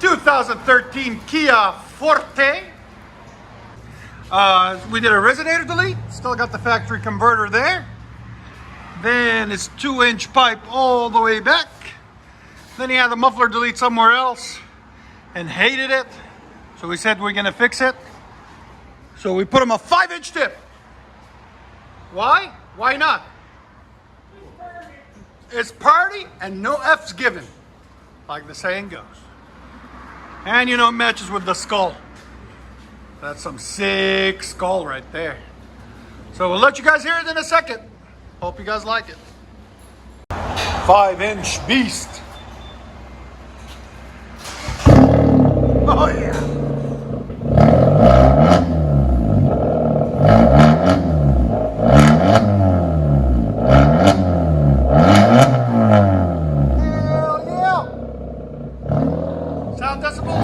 2013 Kia Forte. We did a resonator delete. Still got the factory converter there. Then it's 2-inch pipe all the way back. Then he had the muffler delete somewhere else and hated it. So we said we're gonna fix it. So we put him a 5-inch tip. Why? Why not? It's party and no F's given, like the saying goes. And you know, it matches with the skull. That's some sick skull right there. So we'll let you guys hear it in a second. Hope you guys like it. 5-inch beast. Oh yeah. Hell yeah. Sound decibels?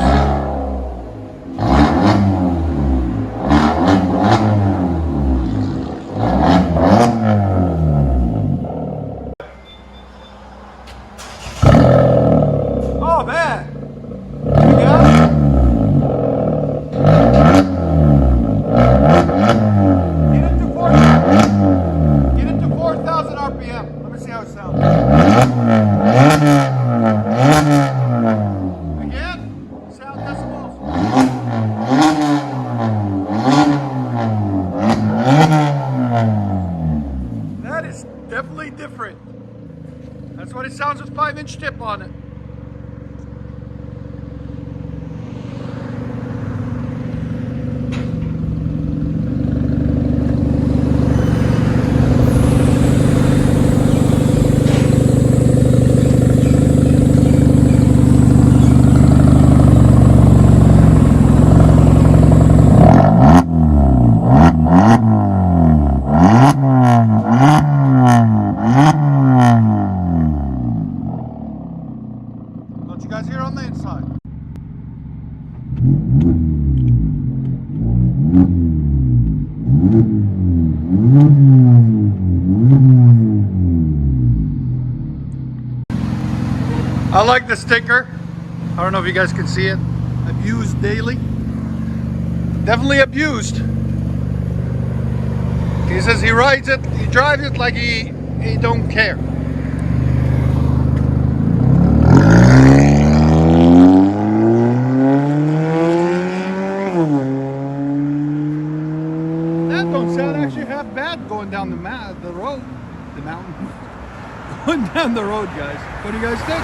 Oh man! Yeah. Get it to 4,000 RPM. Let me see how it sounds. Again, sound decibels. That is definitely different. That's what it sounds with 5-inch tip on it. What you guys hear on the inside? I like the sticker. I don't know if you guys can see it. Abused daily. Definitely abused. He says he rides it, he drives it like he don't care. That don't sound actually half bad going down the road, the mountain. Going down the road, guys. What do you guys think?